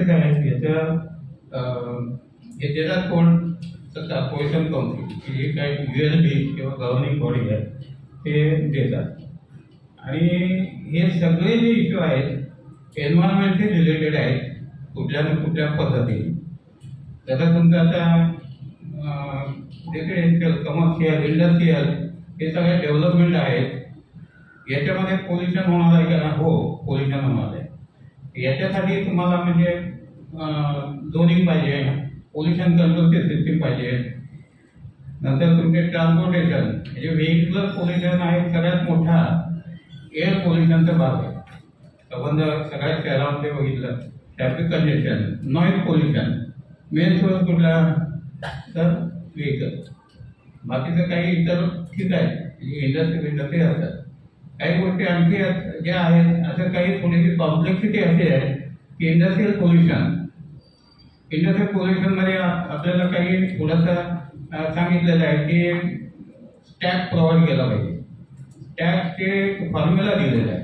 कसे आहेत याच्या हे देतात कोण सत्ता पोल्युशन काउन्सिल की जे काही USB किंवा गव्हर्निंग बॉडी आहे ते देतात. आणि हे सगळे जे इश्यू आहेत एन्व्हायरमेंटशी रिलेटेड आहेत कुठल्या ना कुठल्या पद्धतीने. जसं तुमचं आता रेसिडेन्शियल कमर्शियल इंडस्ट्रियल हे सगळे डेव्हलपमेंट आहेत. याच्यामध्ये पोल्युशन होणार आहे का? हो, पोल्युशन होणार आहे. याच्यासाठी तुम्हाला म्हणजे झोनिंग पाहिजे, पोल्युशन कंट्रोलची सिस्टीम पाहिजे. नंतर तुमचे ट्रान्सपोर्टेशन म्हणजे व्हेहिक्युलर पोल्युशन आहे सगळ्यात मोठा एअर पोल्युशनचा भाग आहे. संबंध सगळ्या शहरामध्ये बघितलं traffic congestion, noise pollution main source कुठला तर व्हेकल. बाकीचं काही इतर ठीक आहे इंडस्ट्री असतात. काही गोष्टी आणखी ज्या आहेत असं काही थोडीशी कॉम्प्लेक्सिटी अशी आहे की इंडस्ट्रियल पोल्युशनमध्ये आपल्याला काही थोडंसं सांगितलेलं आहे की स्टॅक प्रोव्हाइड केला पाहिजे. स्टॅकचे फॉर्म्युला दिलेला आहे.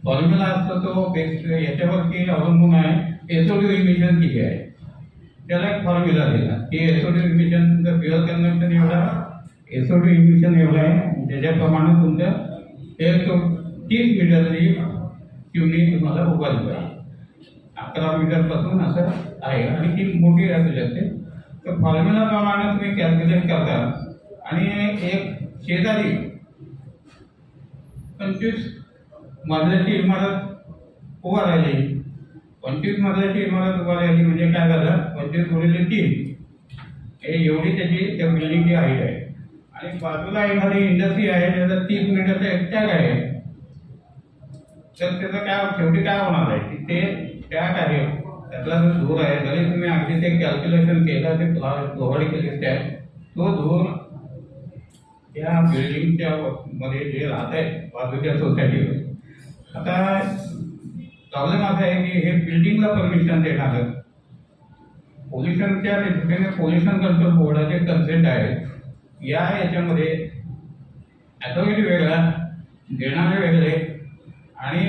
फॉर्म्युला असतो तो याच्यावरती अवलंबून आहे SO2 इमिशन किती आहे. त्याला एक फॉर्म्युला दिला की SO2 इमिशन फ्युअल कन्झम्पशन एवढा, SO2 इमिशन एवढं आहे, ज्याच्याप्रमाणे तुमचं 130 मीटरची चिमणी तुम्हाला उभारली पाहिजे. 11 मीटरपासून असं आहे आणि ती मोठी असू शकते. तर फॉर्म्युलाप्रमाणे तुम्ही कॅल्क्युलेट करता आणि एक शेजारी 25 मजल्याची इमारत उभा राहिली. 25 मजल्याची इमारत उभा राहिली म्हणजे काय झालं 25×3 हे एवढी त्याची त्या बिल्डिंगची हाईट आहे. आणि बाजूला एखादी इंडस्ट्री आहे त्याचा 30 मीटरचा एकट्याग आहे. तर त्याचं काय शेवटी काय होणार आहे की ते टॅग आहे त्यातला जो धूर आहे जरी तुम्ही अगदी ते कॅल्क्युलेशन केलं ते प्रोव्हाइड केले टॅग तो धूर त्या बिल्डिंगच्या मध्ये जे राहत आहे बाजूच्या सोसायटीवर. आता प्रॉब्लेम असा आहे की हे बिल्डिंगला परमिशन देणार पोल्युशनच्या दृष्टीने पोल्युशन कंट्रोल बोर्डाचे कन्सेंट आहे. याच्यामध्ये अथॉरिटी वेगळा देणारे वेगळे आणि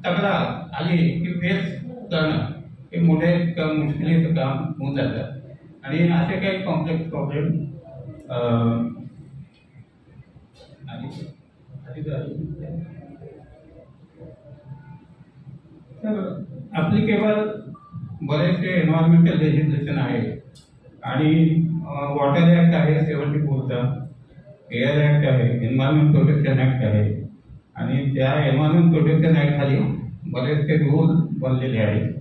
तक्रार आली की फेस करणं हे मोठे मुश्किलीचं काम होऊन जातं. आणि असे काही कॉम्प्लेक्स प्रॉब्लेम तर ॲप्लिकेबल बरेचसे एन्व्हायरमेंटल लेजिस्लेशन आहे. आणि वॉटर ॲक्ट आहे 74चा, एअर ॲक्ट आहे, एन्व्हायरमेंट प्रोटेक्शन ॲक्ट आहे. आणि त्या एन्व्हायरमेंट प्रोटेक्शन ॲक्ट खाली बरेचसे रूल बनलेले आहेत.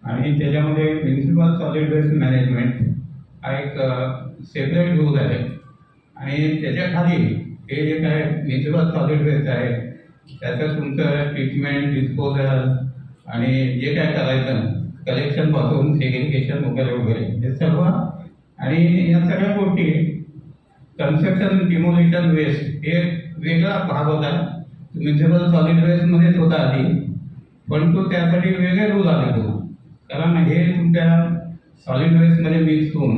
आणि त्याच्यामध्ये म्युनिसिपल सॉलिड वेस्ट मॅनेजमेंट हा एक सेपरेट रूल आहे. आणि त्याच्या खाली हे जे काय म्युनिसिपल सॉलिड वेस्ट आहे त्याचं तुमचं ट्रीटमेंट डिस्पोजल आणि जे काय करायचं कलेक्शनपासून सेग्रिगेशन वगैरे वगैरे हे सर्व. आणि या सगळ्या गोष्टी कन्स्ट्रक्शन डिमोलिशन वेस्ट हे वेगळा भाग होता. म्युनिसिपल सॉलिड वेस्टमध्येच होता आधी, पण तो त्यासाठी वेगळे रूल आले तो. कारण हे तुमच्या सॉलिड वेस्टमध्ये मिक्स होऊन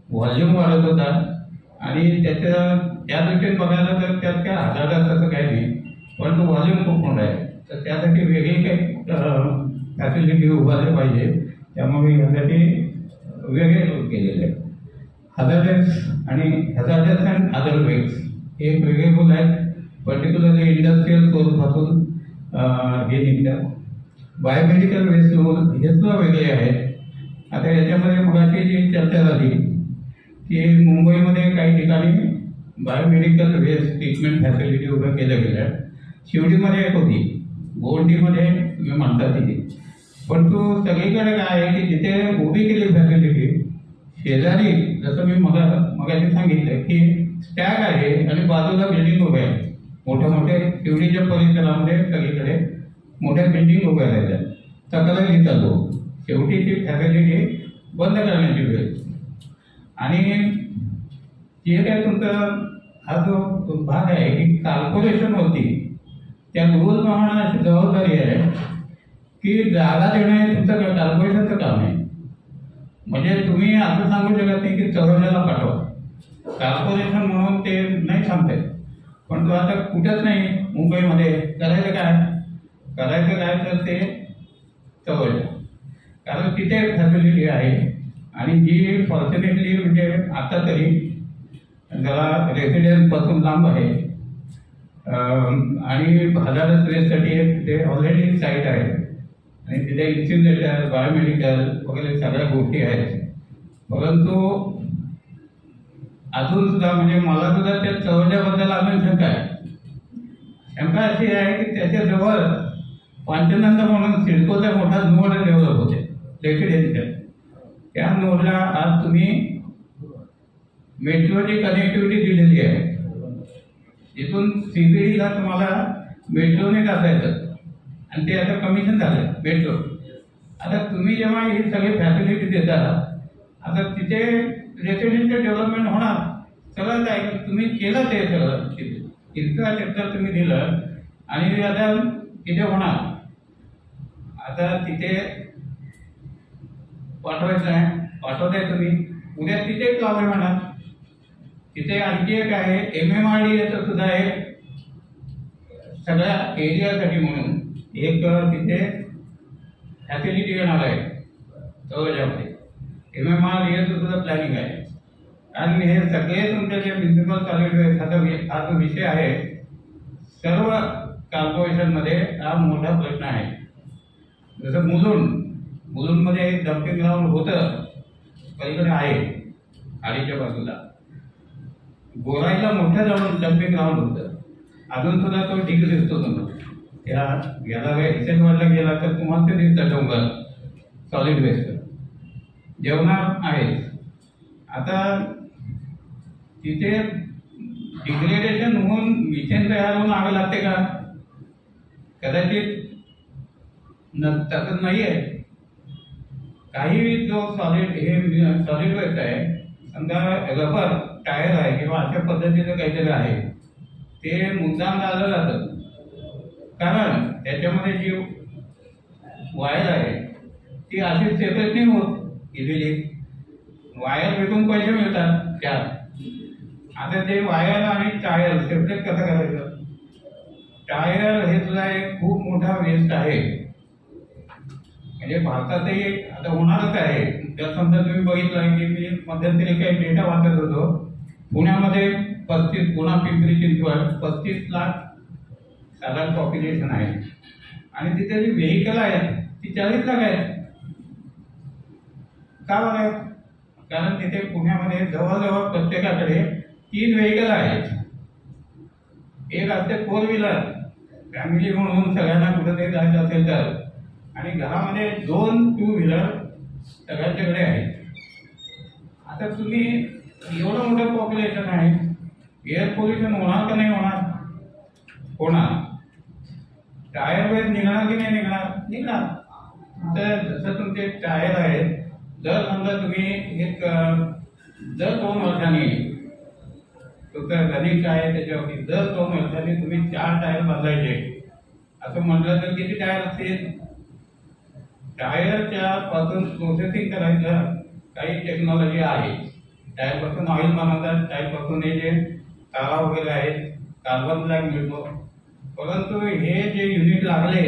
व्हॉल्यूम वाढत होता. आणि त्या दृष्टीने बघायला तर त्यात काय हजारदार तसं काही नाही, पण तो व्हॉल्यूम खूप मोठा आहे. तर त्यासाठी वेगळी काही फॅसिलिटी उभारली पाहिजे. त्यामुळे यासाठी वेगळे रूल केलेले आहेत. हजार्डस अँड अदर वेस्ट हे वेगळे रूल आहेत. पर्टिक्युलरली इंडस्ट्रियल सोर्सपासून हे निघतात. बायोमेडिकल वेस्ट रूल हे सुद्धा वेगळे आहेत. आता याच्यामध्ये मगाशी जी चर्चा झाली की मुंबईमध्ये काही ठिकाणी बायोमेडिकल वेस्ट ट्रीटमेंट फॅसिलिटी उभ्या केल्या गेल्या. शिवडीमध्ये एक होती, गोंडीमध्ये तुम्ही म्हणता तिथे, पण तो सगळीकडे काय आहे की जिथे उभी केली फॅसिलिटी शेजारी जसं मी मगाशी सांगितलं की स्टॅग आहे आणि बाजूला बिल्डिंग उभ्या आहे. मोठ्या मोठ्या शिवडीच्या परिसरामध्ये सगळीकडे मोठ्या बिल्डिंग उभ्या राहिल्या. तक्रार घेतात लोक. शेवटी ती फॅसिलिटी बंद करण्याची वेळ. आणि जे काय तुमचा हा जो भाग आहे की कॉर्पोरेशन होती त्या रूलप्रमाणे अशी जबाबदारी आहे की जागा देणं हे तुमचं कॉर्पोरेशनचं काम आहे. म्हणजे तुम्ही असं सांगू शकत नाही की चौरंगाला पाठवा. कॉर्पोरेशन म्हणून ते नाही सांगताय, पण तो आता कुठंच नाही मुंबईमध्ये करायचं काय तर ते चौरंगा. कारण तिथे फॅसिलिटी आहे आणि जी फॉर्च्युनेटली म्हणजे आता तरी जरा रेसिडेन्सपासून लांब आहे आणि हजारो स्ट्रेससाठी तिथे ऑलरेडी साईट आहे आणि तिथे इन्सिनेटर बायोमेडिकल वगैरे सगळ्या गोष्टी आहेत. परंतु अजून सुद्धा म्हणजे मला सुद्धा त्या चवल्याबद्दल अजून शंका आहे. शंका अशी आहे की त्याच्याजवळ पंचनंद म्हणून सिडकोचा मोठा नोड डेव्हलप होते रेसिडेन्शियल. त्या नोडला आज तुम्ही मेट्रोची कनेक्टिव्हिटी दिलेली आहे. इथून CBDला तुम्हाला मेट्रोने जाता येतं आणि ते आता कमिशन झालं मेट्रो. आता तुम्ही जेव्हा ही सगळी फॅसिलिटी देता आता तिथे रेसिडेन्शियल डेव्हलपमेंट होणार. सगळं काय तुम्ही केलं ते सगळं तिथे इन्फ्रास्ट्रक्चर तुम्ही दिलं आणि आता तिथे होणार. आता तिथे पाठवायचं आहे पाठवताय तुम्ही उद्या तिथे प्रॉब्लेम होणार. तिथे आणखी एक आहे MMRDAचं सुद्धा एक सगळ्या एरियासाठी म्हणून एक तिथे फॅसिलिटी येणार आहे तळोजामध्ये. MMRDAचं सुद्धा प्लॅनिंग आहे. आणि हे सगळे तुमचे जे म्युन्सिपल सॉलिड वेस्ट हा जो विषय आहे सर्व कॉर्पोरेशनमध्ये हा मोठा प्रश्न आहे. जसं मुलुंडमध्ये एक डम्पिंग ग्राउंड होतं पलीकडे आहे खाडीच्या बाजूला. गोराईला मोठं जाऊन डम्पिंग ग्राउंड होतं. अजून सुद्धा तो ढीग दिसतो तुम्हाला. याला एक्सेंटवरला गेला तर तुम्हाला ते दिसतं डोंगर सॉलिड वेस्ट जेवणार आहे. आता तिथे डिग्रेडेशन होऊन मिथेन तयार होऊन आग लागते का? कदाचित तसं नाही आहे. काही जो सॉलिड वेस्ट आहे समजा रबर टायर आहे किंवा अशा पद्धतीचं काहीतरी आहे ते मुद्दाम लावलं जातं. कारण त्याच्यामध्ये जी वायर आहे ती अशी सेपरेट नाही होत इझिली. वायर भेटून पैसे मिळतात त्यात. आता ते वायर आणि टायर सेपरेट कसं करायचं? टायर हे सुद्धा एक खूप मोठा वेस्ट आहे. म्हणजे भारतातही आता होणारच आहे. त्या समजा तुम्ही बघितलं की मी मध्यंतरी काही डेटा वाचत होतो. पुण्यामध्ये पुणा पिंपरी चिंचवड 35 लाख साधारण पॉप्युलेशन आहे आणि तिथे जी व्हेकल आहेत ती 40 लाख आहेत. का बरं? कारण तिथे पुण्यामध्ये जवळजवळ प्रत्येकाकडे 3 व्हेकल आहेत. एक असते 4 व्हीलर फॅमिली म्हणून सगळ्यांना कुठेतरी जायचं असेल तर, आणि घरामध्ये 2 2 व्हीलर सगळ्यांच्याकडे आहेत. आता तुम्ही एवढं मोठं पॉप्युलेशन आहे, एअर पोल्युशन होणार का नाही होणार? होणार. टायर वेस्ट निघणार की नाही निघणार? तर जसं तुमचे टायर आहेत, जर समजा तुम्ही एक दर 2 वर्षांनी तुमचं रनिंग आहे त्याच्यावरती दर 2 वर्षांनी तुम्ही 4 टायर बदलायचे असं म्हटलं तर किती टायर असतील? टायरच्या पासून प्रोसेसिंग करायचं काही टेक्नॉलॉजी आहे. टायरपासून ऑइल बनवतात, टायरपासून हे जे तारा वगैरे आहेत कार्बन ब्लॅक मिळतो. परंतु हे जे युनिट लागले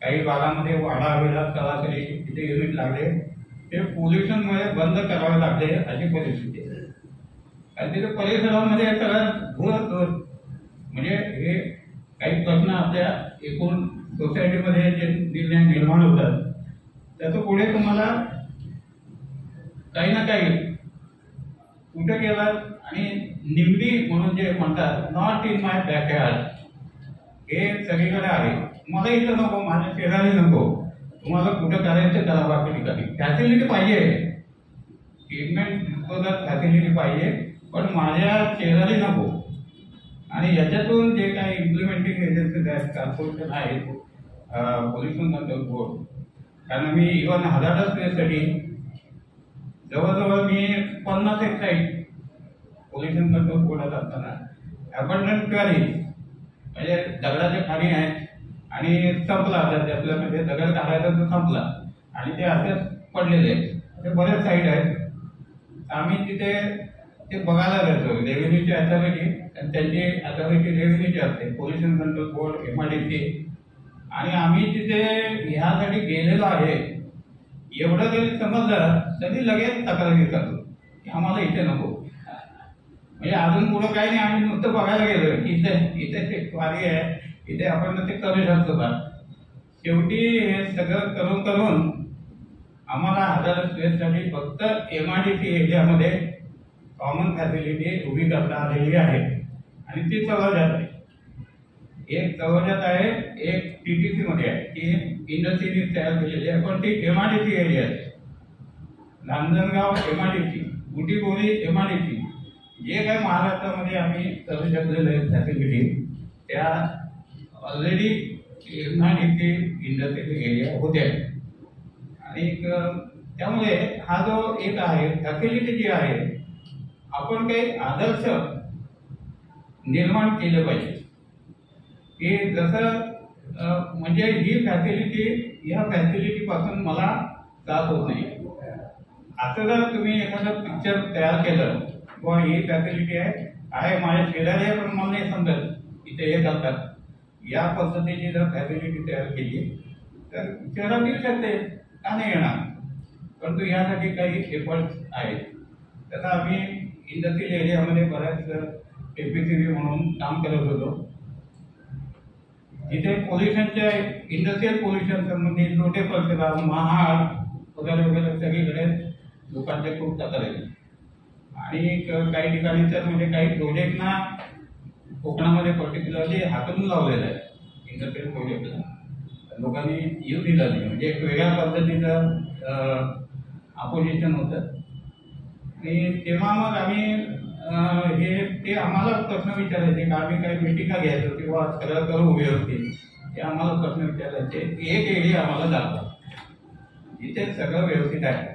काही भागामध्ये वाडा विला सरासरी तिथे युनिट लागले ते पोल्युशनमुळे बंद करावे लागले अशी परिस्थिती आहे. आणि तिथे परिसरामध्ये सगळ्यात धूर म्हणजे हे काही प्रश्न आपल्या एकूण सोसायटीमध्ये जे निर्माण होतात त्याचं पुढे तुम्हाला काही ना काही कुठे गेलात आणि निंबी म्हणून जे म्हणतात नॉट इन माय बॅकयार्ड हे सगळीकडे आहे. मला इथं नको, माझ्या शेजारी नको. तुम्हाला कुठं करायचं करा बाकी ठिकाणी. फॅसिलिटी पाहिजे, ट्रीटमेंट फॅसिलिटी पाहिजे, पण माझ्या शेजारी नको. आणि याच्यातून जे काही इम्प्लिमेंटिंग एजन्सीज आहेत कॉर्पोरेशन आहेत पोल्युशन कंट्रोल बोर्ड, कारण मी इव्हन हजार्डस वेस्टसाठी जवळजवळ मी 50 साईट पोल्युशन कंट्रोल बोर्डात असताना अबंडंट क्वारी म्हणजे दगडाच्या खाणी आहेत आणि संपला त्यातलं म्हणजे दगड काढायचा तो संपला आणि ते असेच पडलेले आहेत. ते बरेच साईट आहेत. आम्ही तिथे ते बघायला जातो. रेव्हेन्यूची अथॉरिटी आणि त्यांची अथॉरिटी रेव्हेन्यूची असते, पोल्युशन कंट्रोल बोर्ड MRDC. आणि आम्ही तिथे ह्यासाठी गेलेलो आहे एवढं जरी समजलं तरी लगेच तक्रारी करतो की आम्हाला इथे नको. म्हणजे अजून पुढं काही नाही, आम्ही नुसतं बघायला गेलो की इथे वारी आहे, इथे आपण ते करू शकतो का. शेवटी हे सगळं करून करून आम्हाला 1000 स्क्वेअरसाठी फक्त MIDC एरियामध्ये कॉमन फॅसिलिटी उभी करता आलेली आहे आणि ती चव्हाजात आहे. एक चव्हाजात आहे, एक TTC मध्ये आहे, ती इंडस्ट्रीने तयार केलेली आहे, पण ती MIDC एरिया आहे. रांजणगाव MIDC, बुटीबोरी MIDC, जे काय महाराष्ट्रामध्ये आम्ही करू शकलेले फॅसिलिटी त्या ऑलरेडी MIDC इंडस्ट्रियल एरिया होत्या. आणि त्यामुळे हा जो एक आहे फॅसिलिटी जी आहे, आपण काही आदर्श निर्माण केले पाहिजे की जसं म्हणजे ही फॅसिलिटी, या फॅसिलिटीपासून मला त्रास होत नाही. असं जर तुम्ही एखादं पिक्चर तयार केलं किंवा ही फॅसिलिटी आहे माझ्या शेजारी आहे पण मला नाही समजत इथे हे करतात, या पद्धतीची जर फॅसिलिटी तयार केली तर शहरात येऊ शकते, का नाही येणार. परंतु यासाठी काही एफर्ट्स आहेत. तसं आम्ही इंडस्ट्रियल एरियामध्ये बऱ्याच FPCB म्हणून काम करत होतो, जिथे पोल्युशनच्या इंडस्ट्रियल पोल्युशन संबंधी लोटे परिसरात महाड वगैरे वगैरे सगळीकडे लोकांचे खूप तक्रारी आहे. आणि काही ठिकाणी तर म्हणजे काही प्रोजेक्टना कोकणामध्ये पर्टिक्युलरली हाकलून लावलेलं आहे इंडस्ट्रियल प्रोजेक्टला, लोकांनी येऊ दिलं नाही. म्हणजे एक वेगळ्या पद्धतीचं अपोजिशन होतं. आणि तेव्हा मग आम्ही ते आम्हाला प्रश्न विचारायचे का आम्ही काही मिटिंगा घ्यायचो किंवा सगळं करू व्यवस्थित, ते आम्हाला प्रश्न विचारायचे. एक एरिया आम्हाला दाखवा जिथे सगळं व्यवस्थित आहे,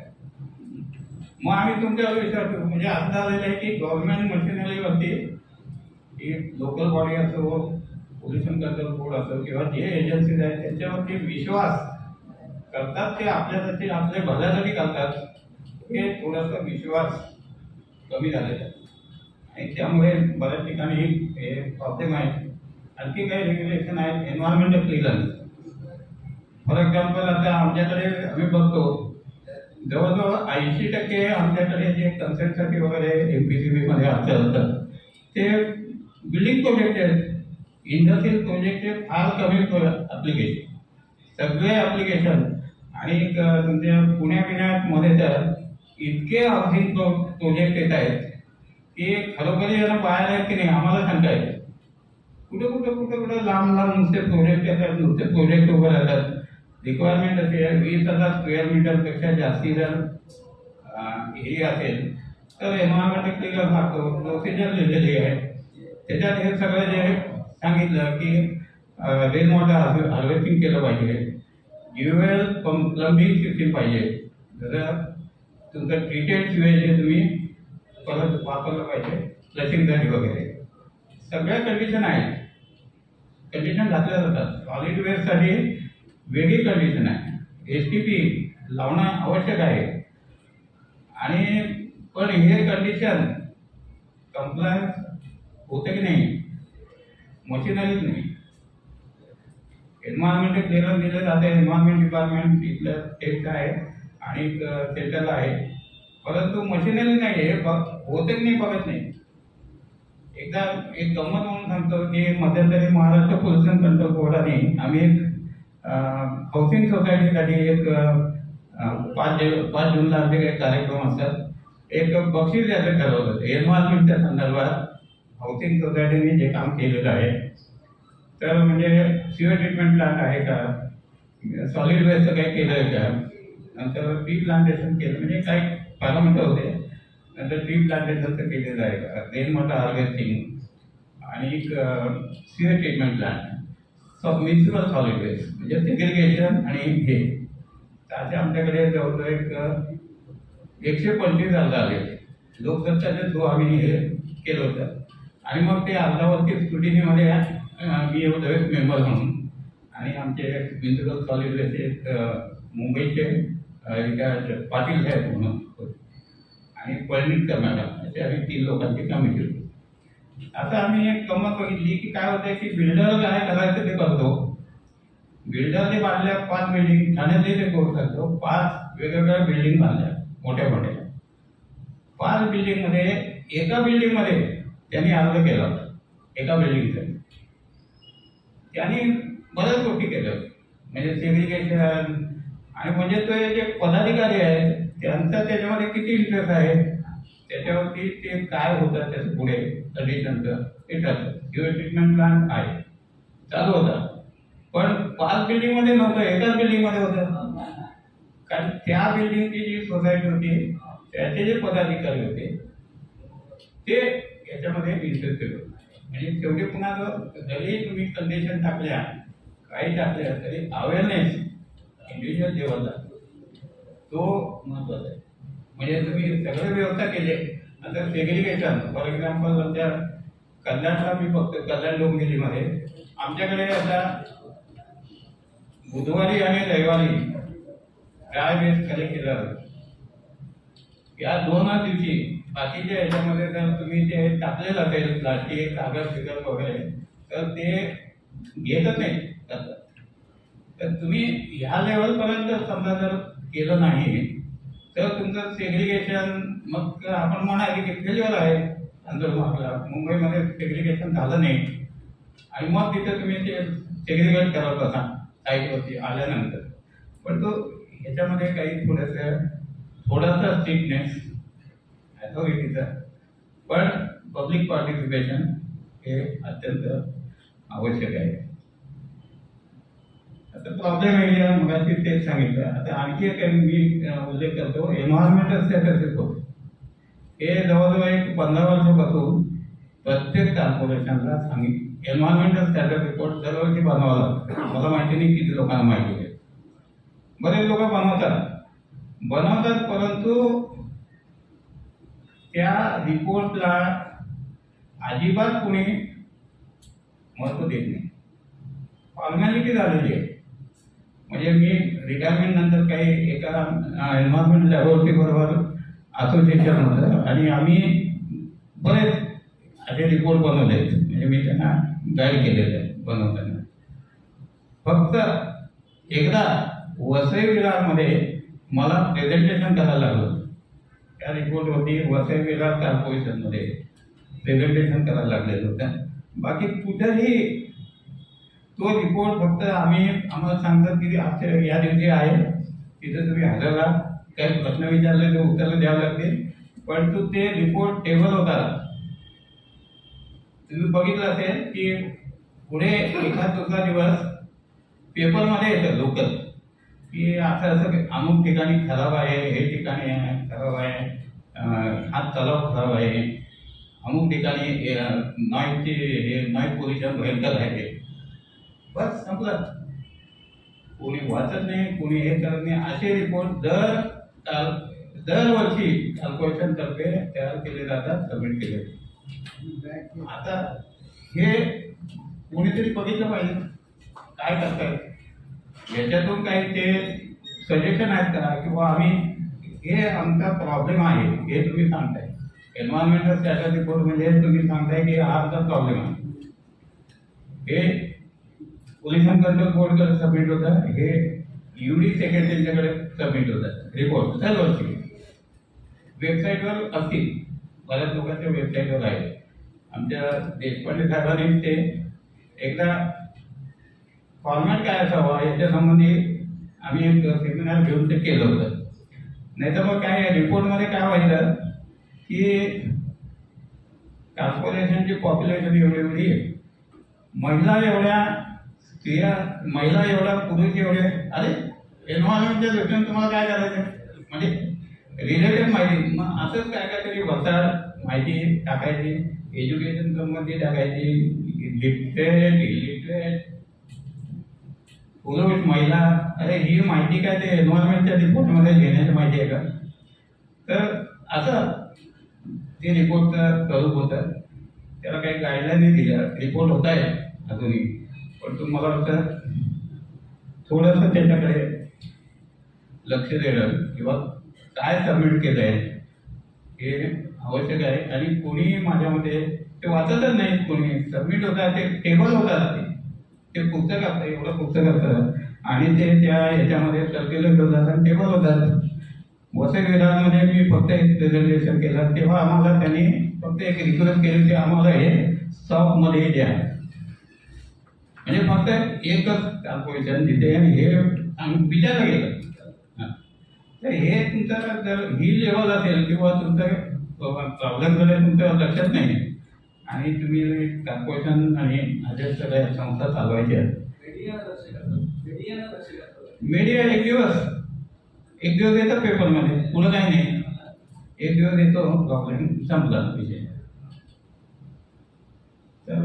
मग आम्ही तुमच्यावर विचार करू. म्हणजे असं झालेलं आहे की गव्हर्नमेंट मशिनरीवरती की लोकल बॉडी असो, पोल्युशन कंट्रोल बोर्ड असो किंवा जे एजन्सीज आहेत त्यांच्यावरती विश्वास करतात, ते आपल्यासाठी आपल्या भल्यासाठी करतात, हे थोडासा विश्वास कमी झालेला आहे. आणि त्यामुळे बऱ्याच ठिकाणी हे प्रॉब्लेम आहे. आणखी काही रेग्युलेशन आहेत. एन्व्हायरमेंटल क्लिअरन्स फॉर एक्झाम्पल, आता आमच्याकडे आम्ही बघतो जवळजवळ 80% आमच्याकडे जे कन्सेंटसाठी वगैरे MPCB मध्ये असतं ते बिल्डिंग प्रोजेक्ट आहेत. इंडस्ट्रियल प्रोजेक्टचे फार कमी ॲप्लिकेशन, सगळे ॲप्लिकेशन. आणि तुमच्या पुण्यामध्ये तर इतके हाऊसिंग प्रोजेक्ट येत आहेत की खरोखर यांना बाहेर आहेत की नाही आम्हाला शंका येते. कुठे लांब नुसते प्रोजेक्ट येतात, नुसते प्रोजेक्ट उभे राहतात. रिक्वायरमेंट असे 20,000 स्क्वेअर मीटरपेक्षा जास्ती जर एरिया असेल तर एन्व्हायरमेंटल क्लिअर लागतो, प्रोसिजर लिहिलेली आहे. त्याच्यात हे सगळं जे सांगितलं की रेन वॉटर हार्वेस्टिंग केलं पाहिजे, ड्युएल प्लंबिंग सिस्टीम पाहिजे, जर तुमचं ट्रीटेड सिवेज तुम्ही परत वापरलं पाहिजे, फ्लशिंगसाठी वगैरे सगळ्या कंडिशन आहेत. कंडिशन घातल्या जातात. सॉलिड वेस्टसाठी वेगळी कंडिशन आहे, STP लावणं आवश्यक आहे. आणि पण हे कंडिशन कंप्लायन्स होते की नाही, मशिनरीज नाही. एन्व्हायरमेंटल क्लिअरन्स दिलं जाते, एन्व्हायरमेंट डिपार्टमेंट इथलं टेस्ट आहे आणि सेंट्रल आहे, परंतु मशिनरी नाही. हे होते की नाही बघत नाही. एकदा एक गंमत म्हणून सांगतो की मध्यंतरी महाराष्ट्र पोल्युशन कंट्रोल बोर्डाने आम्ही एक हाऊसिंग सोसायटीसाठी एक 5 जूनला जे काही कार्यक्रम असतात, एक बक्षीस द्यायचं ठरवलं होतं एन्व्हायरमेंटच्या संदर्भात. हाऊसिंग सोसायटीने जे काम केलेलं आहे, तर म्हणजे सिवर ट्रीटमेंट प्लांट आहे का, सॉलिड वेस्टचं काही केलं आहे का, नंतर ट्री प्लांटेशन केलं, म्हणजे काही पॅरामीटर होते. नंतर ट्री प्लांटेशनचं केलेलं आहे का, रेन वॉटर हार्वेस्टिंग आणि sewer treatment plant, municipal solid waste म्हणजे सेग्रिगेशन आणि हे. तर असे आमच्याकडे जवळजवळ 125 अर्ज आले. लोकसत्ताच्या थ्रू आम्ही हे केलं होतं. आणि मग ते अर्जावरती स्क्रुटिनीमध्ये मी होतो एक मेंबर म्हणून. आणि आमचे म्युनिसिपल सॉलिड वेस्ट मुंबईचे रिटायर्ड पाटील साहेब म्हणून होते आणि पळणीकर मॅडम, असे आम्ही 3 लोकांची कमिटी होती. आता आम्ही एक गंमत बघितली की काय होतं की बिल्डर काय करायचं ते करतो बिल्डरने बांधल्या 5 बिल्डिंग, ठाण्यातले ते कोर्ट करतो, 5 वेगवेगळ्या बिल्डिंग बांधल्या मोठ्या मोठ्या. 5 बिल्डिंग मध्ये एका बिल्डिंग मध्ये त्यांनी अर्ज केला होता, एका बिल्डिंगचं त्यांनी बऱ्याच गोष्टी केल्या, म्हणजे सेग्रिगेशन. आणि म्हणजे तो जे पदाधिकारी आहेत त्यांचा त्याच्यामध्ये किती इंटरेस्ट आहे त्याच्यावरती ते काय होतं त्याचं पुढे कंडिशनचं ते ठरतं. किंवा ट्रीटमेंट प्लॅन आहे चालू होता, पण 5 बिल्डिंग मध्ये नव्हतं, एकाच बिल्डिंग मध्ये होतं. कारण त्या बिल्डिंगची जी सोसायटी होती त्याचे जे पदाधिकारी होते ते याच्यामध्ये इंटरेस्टेड होते. म्हणजे शेवटी पुन्हा जरी तुम्ही कंडिशन टाकल्या काही टाकल्या तरी अवेअरनेस इंडिव्हिज्युअल लेवलला तो महत्वाचा आहे. म्हणजे तुम्ही सगळे व्यवस्था केले. आता सेग्रिगेशन फॉर एक्झाम्पल आमच्या कल्याणला मी बघतो, कल्याण डोंबिवलीमध्ये आमच्याकडे आता बुधवारी आणि रविवारी काय वेस्ट कलेक्ट केला जातो. या 2 दिवशी बाकीच्या याच्यामध्ये जर तुम्ही ते टाकलेलं असेल प्लास्टिक कागद बिगद वगैरे तर ते घेतच नाही. तर तुम्ही ह्या लेवलपर्यंत समजा जर केलं नाही तर तुमचं सेग्रिगेशन मग आपण म्हणा की फेल्युअर आहे. आपला मुंबईमध्ये सेग्रिगेशन झालं नाही आणि मग तिथे तुम्ही ते सेग्रिगेट करत असा साईटवरती आल्यानंतर. पण तो ह्याच्यामध्ये काही थोडासा स्ट्रिक्टनेस अथॉरिटीचा, पण पब्लिक पार्टिसिपेशन हे अत्यंत आवश्यक आहे. आता प्रॉब्लेम एरिया मगाशी तेच सांगितलं. आता आणखी एक मी उल्लेख करतो, एन्व्हायरमेंटल स्टॅटस रिपोर्ट. हे जवळजवळ एक 15 वर्षापासून प्रत्येक कॉर्पोरेशनला एन्व्हायरमेंटल स्टॅटस रिपोर्ट दरवर्षी बनवावा लागतो. मला माहिती नाही किती लोकांना माहिती आहे. बरेच लोक बनवतात परंतु त्या रिपोर्टला अजिबात कोणी महत्व देत नाही. फॉर्मॅलिटी झालेली आहे. म्हणजे मी रिटायरमेंट नंतर काही एका एन्व्हायरमेंट लॅबोरेटरी बरोबर असोसिएशन होतं आणि आम्ही बरेच असे रिपोर्ट बनवले आहेत. म्हणजे मी त्यांना गाईड केलेलं आहे बनवताना. फक्त एकदा वसई विरारमध्ये मला प्रेझेंटेशन करायला लागलं. त्या रिपोर्टवरती वसई विरार कॉर्पोरेशनमध्ये प्रेझेंटेशन करायला लागलेलं होतं. बाकी कुठेही तो रिपोर्ट फक्त आम्हाला सांगतात की या दिवशी आहे तिथे तुम्ही हजर राहा, काही प्रश्न विचारले ते उत्तर द्यावं लागते. परंतु ते रिपोर्ट टेबल होता. तुम्ही बघितलं असेल की पुढे एखाद दुसरा दिवस पेपरमध्ये येतं लोकल की असं अमुक ठिकाणी खराब आहे, हे ठिकाणी खराब आहे, हा तलाव खराब आहे, अमुक ठिकाणी नॉईज पोल्युशन भयंकर आहे. बस संपलं. कोणी वाचत नाही, कोणी हे करत नाही. असे रिपोर्ट दरवर्षी कॉर्पोरेशन तर्फे तयार केले जातात, सबमिट केले. आता हे कोणीतरी बघितलं पाहिजे काय करतायत. याच्यातून काही ते सजेशन आहेत का किंवा आम्ही हे आमचा प्रॉब्लेम आहे हे तुम्ही सांगताय. एन्व्हायरमेंटल स्टॅटस रिपोर्ट म्हणजे तुम्ही सांगताय की हा आमचा प्रॉब्लेम आहे. हे पोल्युशन कंट्रोल बोर्डकडे सबमिट होतं, हे युडी सेक्रेटरीच्याकडे सबमिट होतं रिपोर्ट दरवर्षी. वेबसाईटवर असतील, बऱ्याच लोकांच्या वेबसाईटवर आहे. आमच्या देशपांडे साहेबांनी ते एकदा फॉर्मॅट काय असावा याच्या संबंधी आम्ही एक सेमिनार घेऊन ते केलं होतं. नाही तर मग काय रिपोर्टमध्ये काय व्हायचं की कॉर्पोरेशनची पॉप्युलेशन एवढी आहे, महिला एवढ्या, स्त्रिया महिला एवढ्या, पुरुष एवढे. अरे एन्व्हायरमेंटच्या दृष्टीने तुम्हाला काय करायचं म्हणजे रिलेटेड माहिती. मग असंच काय काहीतरी वसाहत माहिती टाकायची, एज्युकेशन संबंधी टाकायची, लिटरेट इलिटरेट पुरुष महिला. अरे ही माहिती काय ते एन्व्हायरमेंटच्या रिपोर्टमध्ये लिहिण्याची माहिती आहे का. तर असं ते रिपोर्टचं स्वरूप होतं. त्याला काही गाईडलाईन दिल्या, रिपोर्ट होत आहे अजूनही. पण तुम्हाला वाटतं थोडंसं त्याच्याकडे लक्ष देणं किंवा काय सबमिट केलं आहे हे आवश्यक आहे. आणि कोणी माझ्यामध्ये ते वाचतच नाही, कोणी सबमिट होतात ते टेबल होतात ते ते पुस्तक असतं, एवढं पुस्तक असतं आणि ते त्या ह्याच्यामध्ये सर्क्युलर करतात आणि टेबल होतात. वसई विरारमध्ये मी फक्त एक प्रेझेंटेशन केलं तेव्हा आम्हाला त्यांनी फक्त एक रिक्वेस्ट केली की आम्हाला हे सॉफ्टमध्ये द्या, म्हणजे फक्त एकच कॉर्पोरेशन तिथे हे विचारलं गेलं. तर हे तुमचं जर ही लेवल असेल किंवा तुमचं प्रॉब्लेमकडे तुमच्या लक्षात नाही आणि तुम्ही कॉर्पोरेशन आणि अशा सगळ्या संस्था चालवायच्या. मीडिया एक दिवस येतं पेपरमध्ये, पुढं काही नाही, एक दिवस येतो, प्रॉब्लेम संपला विषय. तर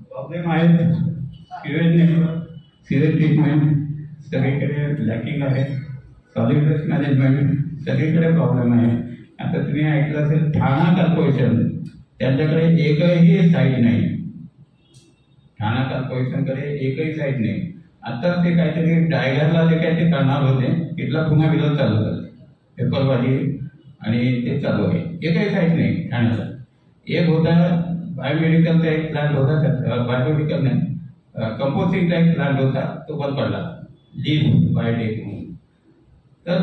प्रॉब्लेम आहेत, सिवेज नेटवर्क, सिवेज ट्रीटमेंट सगळीकडे लॅकिंग आहे, सॉलिड वेस्ट मॅनेजमेंट सगळीकडे प्रॉब्लेम आहे. आता तुम्ही ऐकलं असेल ठाणा कॉर्पोरेशन, त्यांच्याकडे एकही साईट नाही. ठाणा कॉर्पोरेशनकडे एकही साईट नाही. आता ते काहीतरी डायगरला जे काही ते करणार होते तिथला पुन्हा विरोध चालू झाला, पेपरवाली आणि ते चालू आहे. एकही साईट नाही ठाण्याला. एक होता बायोमेडिकलचा एक प्लांट होता, बायोमेडिकल नाही कंपोस्टिंगचा एक प्लांट होता, तो बंद पडला, लीव बायोटेक म्हणून. तर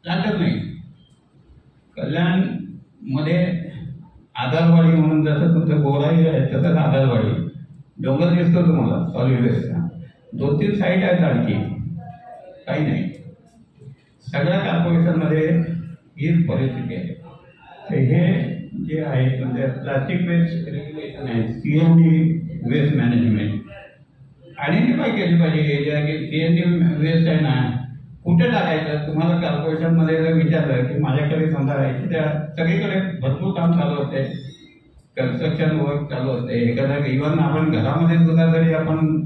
प्लांटच नाही. कल्याणमध्ये आधारवाडी म्हणून जसं तुमचं गोराई आहे तसंच आधारवाडी डोंगर दिसतो तुम्हाला सॉलिड वेस्टचा, 2-3 साईट आहेत, आणखी काही नाही. सगळ्या कॉर्पोरेशनमध्ये हीच परिस्थिती आहे. तर हे जे आहे म्हणजे प्लास्टिक वेस्ट रेग्युलेशन आहे, CND वेस्ट मॅनेजमेंट आयडेंटिफाय केली पाहिजे. हे जे आहे की CND वेस्ट आहे ना, कुठे टाकायचं. तुम्हाला कॉर्पोरेशनमध्ये जर विचारलं की माझ्याकडे समजा आहे की त्या सगळीकडे भरपूर काम चालू असते, कन्स्ट्रक्शन वर्क चालू असते. एखादा इव्हन आपण घरामध्ये सुद्धा जरी आपण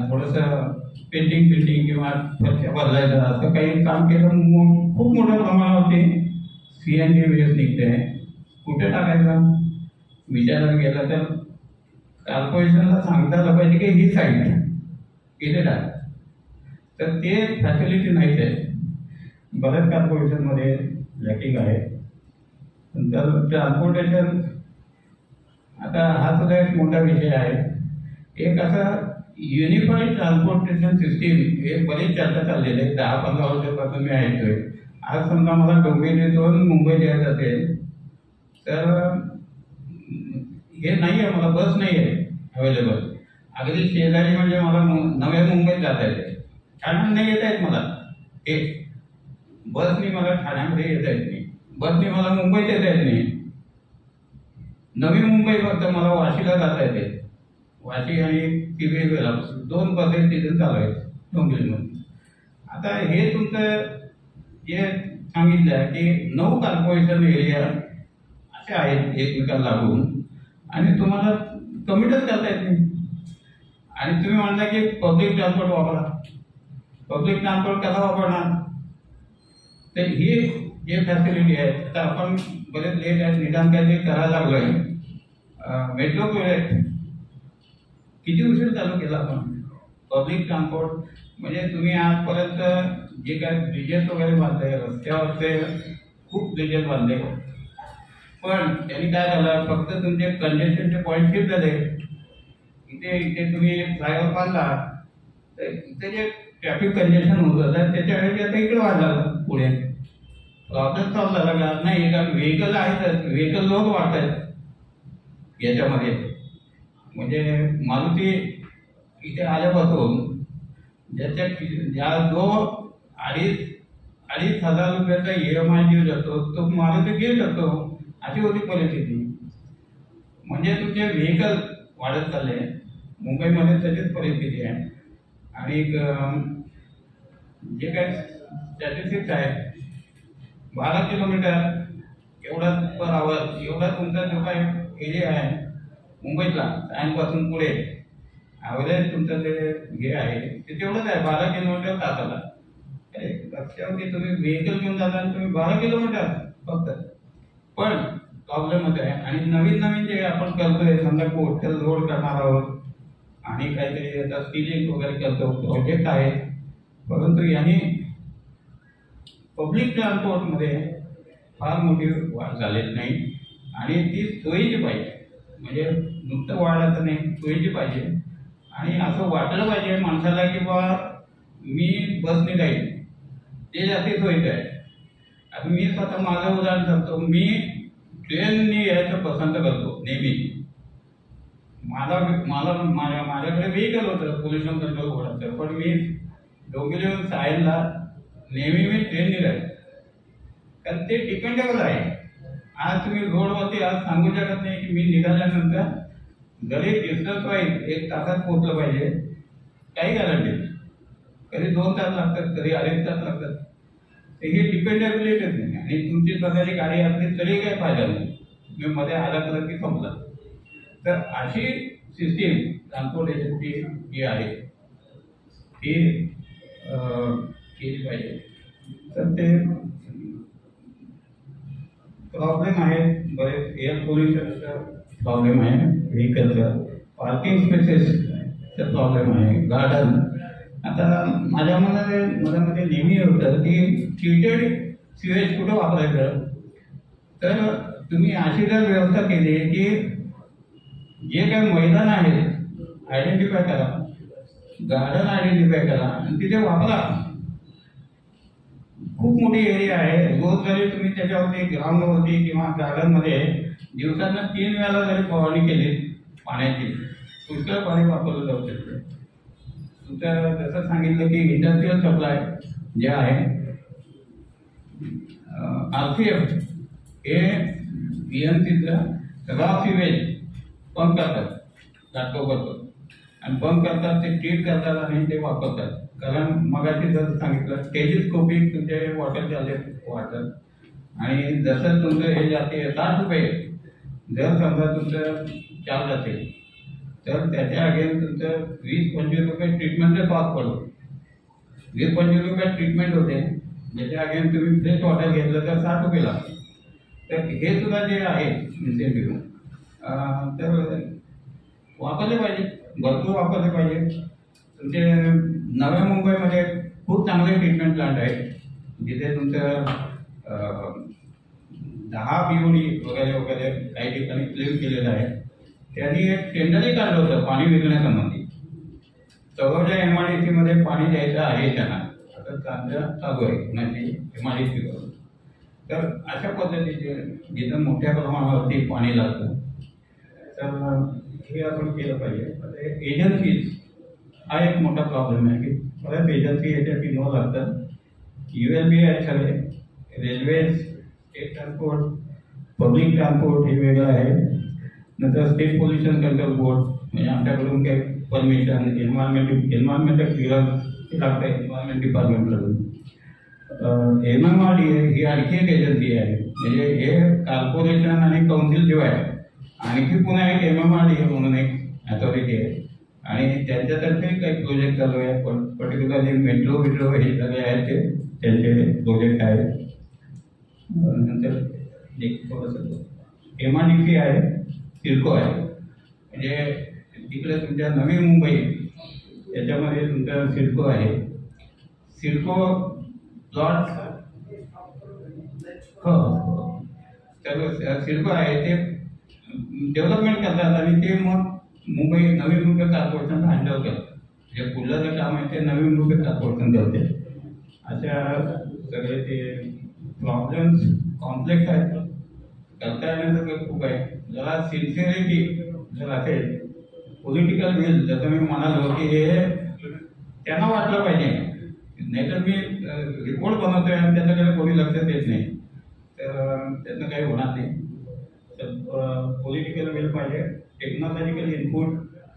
थोडंसं पेंटिंग किंवा फरशा बदलायचं असं काही काम केलं, खूप मोठ्या प्रमाणावरती CND वेस्ट निघते. कुठे टाकायचं विचारायला गेलं तर कॉर्पोरेशनला सांगता आलं पाहिजे की ही साईट इथे टाक. तर ते फॅसिलिटी नाहीच आहे. बऱ्याच कॉर्पोरेशनमध्ये लॅकिंग आहे. तर ट्रान्सपोर्टेशन आता हा सुद्धा एक मोठा विषय आहे. एक असा युनिफाईड ट्रान्सपोर्टेशन सिस्टीम हे बरीच चर्चा चाललेली आहे. 10-15 वर्षापासून मी ऐकतोय. आज समजा मला डोंबिवलीतून मुंबईत यायचं असेल तर हे नाही आहे, मला बस नाही आहे अवेलेबल. अगदी शेजारी म्हणजे मला नव्या मुंबईत जाता येते, ठाण्यात नाही येता येत मला. बसनी मला ठाण्यामध्ये येता येत नाही, बसनी मला मुंबईत येता येत नाही. नवी मुंबई फक्त मला वाशीला जाता येते. वाशी आणि तिकडे 2 बसेस तिथे चालू आहेत डोंबिवलीमधून. आता हे तुमचं जे सांगितलं आहे की 9 कॉर्पोरेशन एरिया असे आहेत एकमेकांना लागून आणि तुम्हाला कमिटच करता येत नाही. आणि तुम्ही म्हणता की पब्लिक ट्रान्सपोर्ट वापरा. पब्लिक ट्रान्सपोर्ट कसा वापरणार? तर ही जे फॅसिलिटी आहे तर आपण बरेच लेट आहे, निदान काहीतरी करायला लागलोय. मेट्रो प्रोजेक्ट किती उशीर चालू केला आपण. पब्लिक ट्रान्सपोर्ट म्हणजे तुम्ही आजपर्यंत जे काय ब्रिजेस वगैरे बांधले, रस्त्यावरचे खूप ब्रिजेस बांधले, पण त्यांनी काय झालं, फक्त तुमचे कंजेशनचे पॉईंट शिफ्ट झाले. इथे तुम्ही फ्लायओव्हर बांधला तर इथे जे ट्रॅफिक कंजेशन होत होतं त्याच्यावेळी आता इकडे वाढलं. पुढे प्रॉब्लेम सॉल्व्ह झाला का नाही? कारण व्हेकल आहेतच, व्हेकल लोक वाढत आहेत याच्यामध्ये. म्हणजे मारुती इथे आल्यापासून ज्या जो 2,500 रुपयाचा EMI देऊ शकतो तो मारुती घेऊ शकतो, अशी होती परिस्थिती. म्हणजे तुमचे व्हेकल वाढत चालले. मुंबईमध्ये तशीच परिस्थिती आहे. आणि जे काही स्टॅटिस्टिक्स आहे 12 किलोमीटर एवढा पर आवर एवढा तुमचा जो काही एरिया आहे मुंबईतला सायनपासून पुढे ॲव्हरेज तुमचं जे हे आहे ते तेवढंच आहे 12 किलोमीटर तासाला. लक्षात की तुम्ही व्हेकल घेऊन जाता आणि तुम्ही 12 किलोमीटर फक्त. पण प्रॉब्लेम होत आहे. आणि नवीन जे आपण करतोय समजा कोस्टल रोड करणार आहोत आणि काहीतरी आता स्किलिंग वगैरे करतो प्रोजेक्ट आहे, परंतु यांनी पब्लिक ट्रान्सपोर्टमध्ये फार मोठी वाढ झालेली नाही आणि ती सोयीची पाहिजे. म्हणजे नुसतं वाढायचं नाही, सोयीची पाहिजे. आणि असं वाटलं पाहिजे माणसाला की बा मी बसने जाईल, ते जास्ती सोयीचं आहे. आता मी स्वतः माझं उदाहरण सांगतो, मी ट्रेनने यायचं पसंत करतो नेहमी. माझ्याकडे व्हेकल होतं पोल्युशन कंट्रोल बोर्डाचं, पण मी डोंबिवली सायनला नेहमी मी ट्रेनने जायचो, कारण ते डिपेंडेबल आहे. आज तुम्ही रोडवरती आज सांगू शकत नाही की मी निघाल्यानंतर जरी डिस्टन्स वाईज 1 तासात पोहोचलं पाहिजे, काही गॅरंटी नाही. कधी 2 तास लागतात, कधी 2.5 तास लागतात. हे डिपेंडेबिलिटीच नाही. आणि तुमची स्वतःची गाडी असली तरी काही फायदा नाही, तुम्ही मध्ये आला तर की संपला. तर अशी सिस्टीम ट्रान्सपोर्टेशनची जी आहे ती केली पाहिजे. तर ते प्रॉब्लेम आहे बरेच, एअर पोल्युशनचा प्रॉब्लेम आहे, व्हेकलचा, पार्किंग स्पेसेसचा प्रॉब्लेम आहे, गार्डन. आता माझ्या मनामध्ये नेहमी होतं की ट्रीटेड सिवेज कुठं वापरायचं. तर तुम्ही अशी जर व्यवस्था केली की जे काही मैदान आहेत आयडेंटिफाय करा, गार्डन आयडेंटिफाय करा आणि तिथे वापरा. खूप मोठी एरिया आहे, रोज जरी तुम्ही त्याच्यावरती ग्राउंडवरती किंवा गार्डनमध्ये दिवसांना 3 वेळा जरी फवारणी केली पाण्याची, पुष्कळ पाणी वापरलं जाऊ शकतं. तुमचं जसं सांगितलं की इंडस्ट्रियल सप्लाय जे आहे, RCF हे BMCचं रॉ सिवेज पंप करतात, घाटो करतो आणि पंप करतात, ते ट्रीट करतात आणि ते वापरतात. कारण मगाशी जसं सांगितलं टेलिस्कोपिक तुमचे वॉटर चार्जेस वाढतात. आणि जसं तुमचं हे जाते 60 रुपये जर समजा तुमचं चार्ज असेल, तर त्याच्या अगेन तुमचं 20-25 रुपये ट्रीटमेंटचा कॉस्ट पडतो. 20-25 रुपयात ट्रीटमेंट होते, ज्याच्या अगेन तुम्ही फ्रेश वॉटर घेतलं तर 60 रुपये लागतात. तर हे सुद्धा जे आहे इन्सेंटिव्ह तर वापरले पाहिजे, भरपूर वापरले पाहिजे. तुमचे नव्या मुंबईमध्ये खूप चांगले ट्रीटमेंट प्लांट आहेत, जिथे तुमचं 10 BOD वगैरे वगैरे काही ठिकाणी क्लेम केलेलं आहे. त्यांनी एक टेंडरही काढलं होतं पाणी विकण्यासंबंधी. सगळ्या MIDC मध्ये पाणी द्यायचं आहे त्यांना, आता चांगलं चालू आहे कुणाची MIDC करून. तर अशा पद्धतीचे जिथं मोठ्या प्रमाणावरती पाणी लागतं तर हे आपण केलं पाहिजे. एजन्सीज हा एक मोठा प्रॉब्लेम आहे की बऱ्याच एजन्सी याच्यात इन्व्हॉल्व लागतात. ULB आहेत सगळे, railways, state transport, public transport हे वेगळं आहे. नंतर स्टेट पोल्युशन कंट्रोल बोर्ड, म्हणजे आमच्याकडून काही परमिशन, एन्व्हायरमेंटल क्लिअरन्स लागतं एन्व्हायरमेंट डिपार्टमेंटकडून. MMRDA ही आणखी एक एजन्सी आहे, म्हणजे हे कॉर्पोरेशन आणि काउन्सिल शिवाय आणखी पुन्हा एक MMRDA म्हणून एक अथॉरिटी आहे. आणि त्यांच्यातर्फे काही प्रोजेक्ट चालू आहे, पर्टिक्युलरली मेट्रो हे सगळे आहेत ते त्यांचे प्रोजेक्ट आहेत. नंतर एक थोडंसं MIDC आहे, सिडको आहे, म्हणजे तिकडे तुमच्या नवी मुंबई याच्यामध्ये तुमचं सिडको आहे. सिडको प्लॉट हो, तर सिडको आहे ते डेव्हलपमेंट करतात आणि ते मग नवी मुंबई कॉर्पोरेशन हँडल करतात. जे पुढलं जे काम आहे ते नवी मुंबई कॉर्पोरेशन करते. अशा सगळे ते प्रॉब्लेम्स कॉम्प्लेक्स आहेत, करता येण्याचं खूप आहे. जरा सिन्सिअरिटी जर असेल, पॉलिटिकल विल, जसं मी म्हणालो की हे त्यांना वाटलं पाहिजे. नाहीतर मी रिपोर्ट बनवतोय आणि त्याच्याकडे कोणी लक्ष देत नाही, तर त्याचं काही होणार नाही. तर पॉलिटिकल विल पाहिजे, टेक्नॉलॉजिकल इनपुट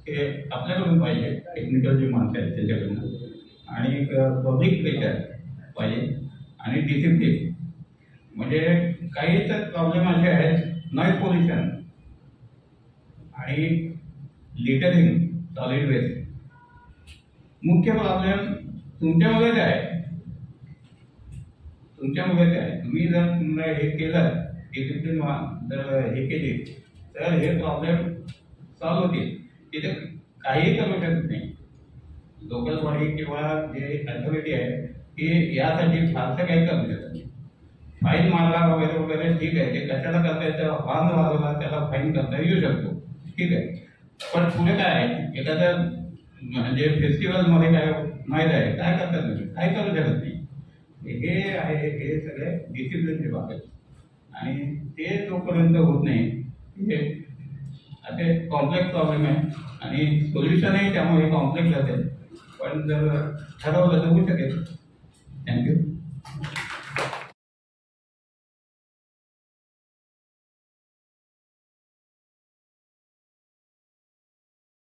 हे आपल्याकडून पाहिजे, टेक्निकल जी माणसं आहेत त्याच्याकडून, आणि पब्लिक प्रेशर पाहिजे आणि डिसिप्लिन. म्हणजे काही तर प्रॉब्लेम असे आहेत, नॉईज पोल्युशन आणि लिटरिंग, सॉलिड वेस्ट. मुख्य प्रॉब्लेम तुमच्यामुळेच आहे, तुमच्यामुळेच आहे. तुम्ही जर तुम्हाला हे केलं, डिसिप्लिन जर हे केली, तर हे प्रॉब्लेम सॉल्व्ह होतील. तिथे काहीही करू शकत नाही. लोकल बॉडी किंवा जे अथॉरिटी आहे की यासाठी फारसं काही करू शकत नाही. फाईन मारला वगैरे वगैरे ठीक आहे, ते कशाला करता येतं, हॉर्न वाजवला त्याला फाईन करता येऊ शकतो, ठीक आहे. पण पुढे काय आहे, एखाद्या म्हणजे फेस्टिवलमध्ये काय माहीत आहे काय करतात तुम्ही, काय करू शकत नाही. हे आहे, हे सगळे डिसिप्लिनचे बाब आहेत आणि ते जोपर्यंत होत नाही हे असे कॉम्प्लेक्स प्रॉब्लेम आहे आणि सोल्युशनही त्यामुळे कॉम्प्लेक्स जाते. पण जर ठरवलं तर होऊ शकेल. थँक्यू.